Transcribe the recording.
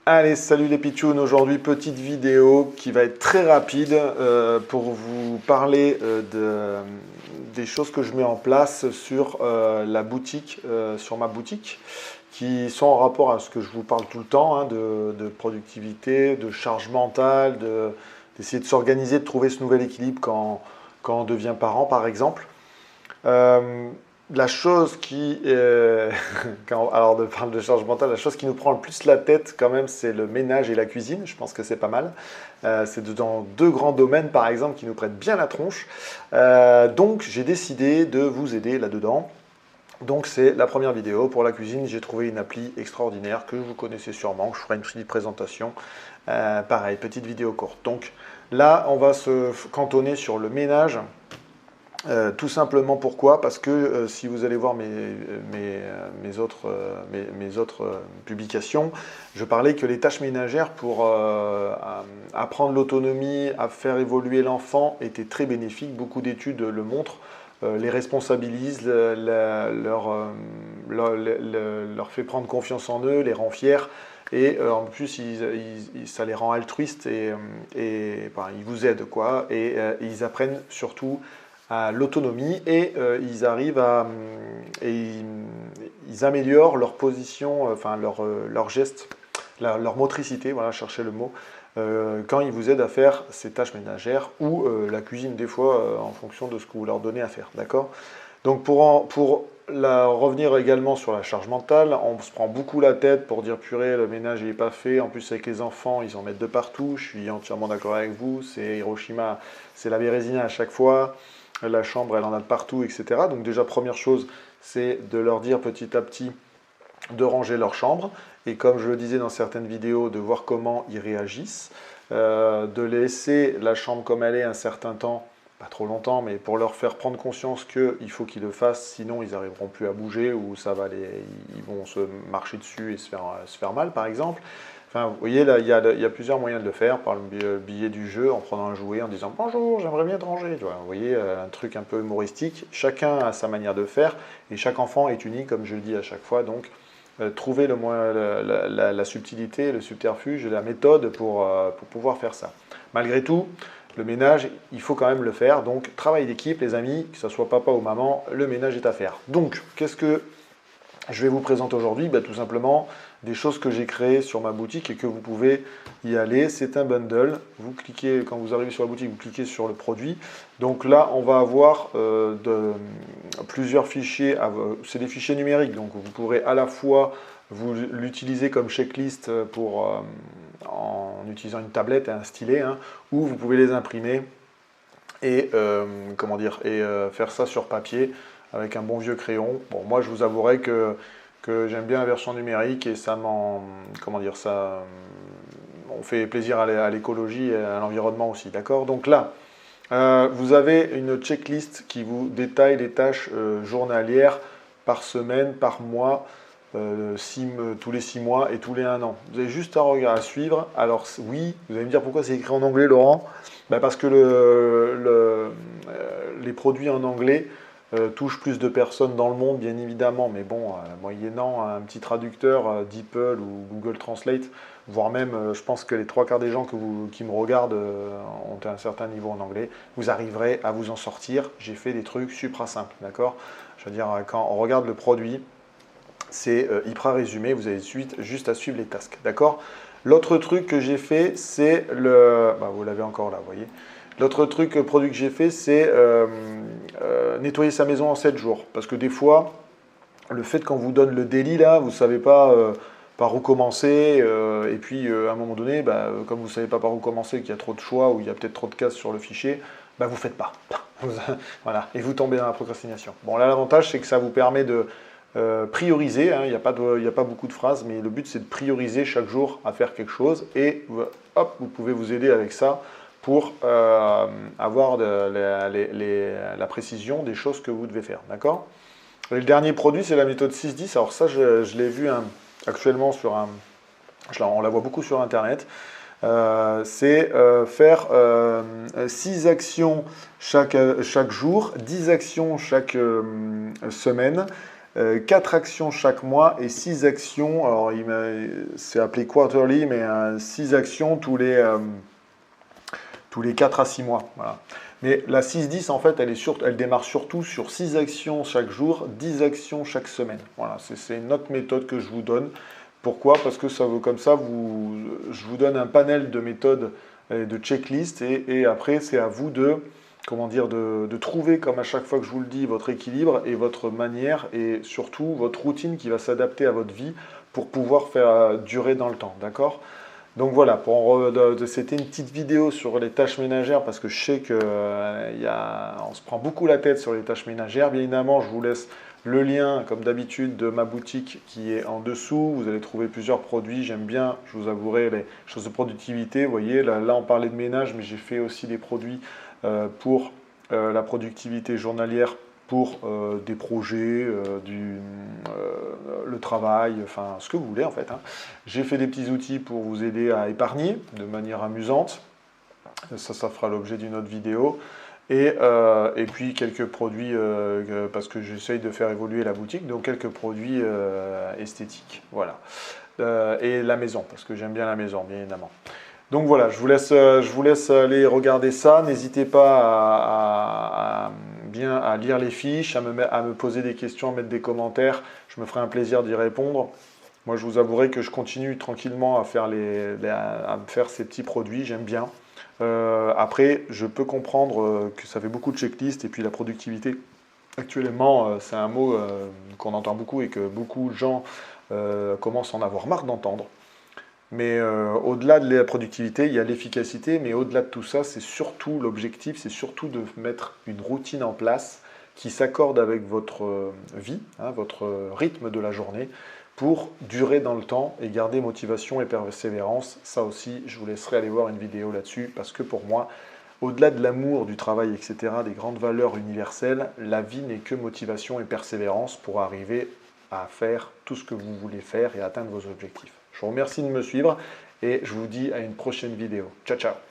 Allez, salut les pitchouns. Aujourd'hui, petite vidéo qui va être très rapide pour vous parler des choses que je mets en place sur la boutique, sur ma boutique, qui sont en rapport à ce que je vous parle tout le temps, hein, de productivité, de charge mentale, d'essayer de s'organiser, de trouver ce nouvel équilibre quand on devient parent, par exemple. Euh, la chose qui, alors de parler de charge mentale, la chose qui nous prend le plus la tête quand même, c'est le ménage et la cuisine. Je pense que c'est pas mal. C'est dans deux grands domaines, par exemple, qui nous prêtent bien la tronche. Donc j'ai décidé de vous aider là-dedans. Donc c'est la première vidéo pour la cuisine. J'ai trouvé une appli extraordinaire que vous connaissez sûrement. Je ferai une petite présentation. Pareil, petite vidéo courte. Donc là, on va se cantonner sur le ménage. Tout simplement pourquoi? Parce que si vous allez voir mes autres publications, je parlais que les tâches ménagères pour apprendre l'autonomie, à faire évoluer l'enfant étaient très bénéfiques. Beaucoup d'études le montrent, les responsabilisent, leur fait prendre confiance en eux, les rend fiers. Et en plus, ça les rend altruistes et enfin, ils vous aident, quoi. Et ils apprennent surtout à l'autonomie et ils arrivent ils améliorent leur position, enfin leur geste, leur motricité, voilà, chercher le mot, quand ils vous aident à faire ces tâches ménagères ou la cuisine des fois en fonction de ce que vous leur donnez à faire, d'accord? Donc pour revenir également sur la charge mentale, on se prend beaucoup la tête pour dire purée, le ménage n'est pas fait, en plus avec les enfants, ils en mettent de partout, je suis entièrement d'accord avec vous, c'est Hiroshima, c'est la Bérésina à chaque fois. La chambre, elle en a de partout, etc. Donc déjà, première chose, c'est de leur dire petit à petit de ranger leur chambre. Et comme je le disais dans certaines vidéos, de voir comment ils réagissent. De laisser la chambre comme elle est un certain temps, pas trop longtemps, mais pour leur faire prendre conscience qu'il faut qu'ils le fassent, sinon ils n'arriveront plus à bouger ou ils vont se marcher dessus et se faire mal, par exemple. Enfin, vous voyez, là, il y a plusieurs moyens de le faire, par le biais du jeu, en prenant un jouet, en disant « Bonjour, j'aimerais bien te ranger ». Vous voyez, un truc un peu humoristique. Chacun a sa manière de faire, et chaque enfant est unique, comme je le dis à chaque fois. Donc, trouver la subtilité, le subterfuge, la méthode pour pouvoir faire ça. Malgré tout, le ménage, il faut quand même le faire. Donc, travail d'équipe, les amis, que ce soit papa ou maman, le ménage est à faire. Donc, qu'est-ce que je vais vous présenter aujourd'hui? Tout simplement des choses que j'ai créées sur ma boutique et que vous pouvez y aller. C'est un bundle. Vous cliquez, quand vous arrivez sur la boutique, vous cliquez sur le produit. Donc là, on va avoir plusieurs fichiers. C'est des fichiers numériques, donc vous pourrez à la fois vous l'utiliser comme checklist en utilisant une tablette et un stylet, hein, ou vous pouvez les imprimer et, faire ça sur papier avec un bon vieux crayon. Bon, moi, je vous avouerai que j'aime bien la version numérique et on fait plaisir à l'écologie et à l'environnement aussi, d'accord? Donc là, vous avez une checklist qui vous détaille les tâches journalières par semaine, par mois, tous les 6 mois et tous les 1 an. Vous avez juste à suivre. Alors oui, vous allez me dire pourquoi c'est écrit en anglais, Laurent? Parce que les produits en anglais touchent plus de personnes dans le monde, bien évidemment, mais bon, moyennant un petit traducteur DeepL ou Google Translate, voire même, je pense que les 3/4 des gens qui me regardent ont un certain niveau en anglais, vous arriverez à vous en sortir. J'ai fait des trucs super simples, d'accord? Je veux dire, quand on regarde le produit, c'est hyper résumé, vous avez juste à suivre les tasks, d'accord? L'autre truc que j'ai fait, c'est vous l'avez encore là, vous voyez. L'autre produit que j'ai fait, c'est nettoyer sa maison en 7 jours. Parce que des fois, le fait qu'on vous donne le daily, là, vous ne savez pas par où commencer. Et puis, à un moment donné, comme vous ne savez pas par où commencer, qu'il y a trop de choix ou il y a peut-être trop de cases sur le fichier, vous ne faites pas. Voilà, et vous tombez dans la procrastination. Bon, là, l'avantage, c'est que ça vous permet de prioriser, hein, il n'y a pas beaucoup de phrases, mais le but c'est de prioriser chaque jour à faire quelque chose et hop, vous pouvez vous aider avec ça pour avoir la précision des choses que vous devez faire, d'accord? Le dernier produit, c'est la méthode 6-10. Alors ça, je l'ai vu actuellement on la voit beaucoup sur Internet. C'est faire 6 actions chaque jour, 10 actions chaque semaine, 4 actions chaque mois et 6 actions, alors c'est appelé quarterly, mais 6 actions tous les 4 à 6 mois. Voilà. Mais la 6-10, en fait, elle démarre surtout sur 6 actions chaque jour, 10 actions chaque semaine. Voilà, c'est une autre méthode que je vous donne. Pourquoi? Parce que ça veut comme ça, je vous donne un panel de méthodes et de checklists et après, c'est à vous de, comment dire, de trouver, comme à chaque fois que je vous le dis, votre équilibre et votre manière et surtout votre routine qui va s'adapter à votre vie pour pouvoir faire durer dans le temps. D'accord? Donc voilà, c'était une petite vidéo sur les tâches ménagères parce que je sais qu'on se prend beaucoup la tête sur les tâches ménagères. Bien évidemment, je vous laisse le lien, comme d'habitude, de ma boutique qui est en dessous. Vous allez trouver plusieurs produits. J'aime bien, je vous avouerai, les choses de productivité. Vous voyez, là on parlait de ménage, mais j'ai fait aussi des produits pour la productivité journalière pour des projets, le travail, enfin ce que vous voulez en fait. Hein. J'ai fait des petits outils pour vous aider à épargner de manière amusante. Ça fera l'objet d'une autre vidéo. Et puis quelques produits, parce que j'essaye de faire évoluer la boutique, donc quelques produits esthétiques. Voilà. Et la maison, parce que j'aime bien la maison, bien évidemment. Donc voilà, je vous laisse aller regarder ça. N'hésitez pas à lire les fiches, à me poser des questions, à mettre des commentaires. Je me ferai un plaisir d'y répondre. Moi, je vous avouerai que je continue tranquillement à faire ces petits produits. J'aime bien. Après, je peux comprendre que ça fait beaucoup de checklists et puis la productivité. Actuellement, c'est un mot qu'on entend beaucoup et que beaucoup de gens commencent à en avoir marre d'entendre. Mais au-delà de la productivité, il y a l'efficacité, mais au-delà de tout ça, c'est surtout l'objectif, c'est surtout de mettre une routine en place qui s'accorde avec votre vie, hein, votre rythme de la journée, pour durer dans le temps et garder motivation et persévérance. Ça aussi, je vous laisserai aller voir une vidéo là-dessus, parce que pour moi, au-delà de l'amour, du travail, etc., des grandes valeurs universelles, la vie n'est que motivation et persévérance pour arriver à faire tout ce que vous voulez faire et atteindre vos objectifs. Je vous remercie de me suivre et je vous dis à une prochaine vidéo. Ciao, ciao!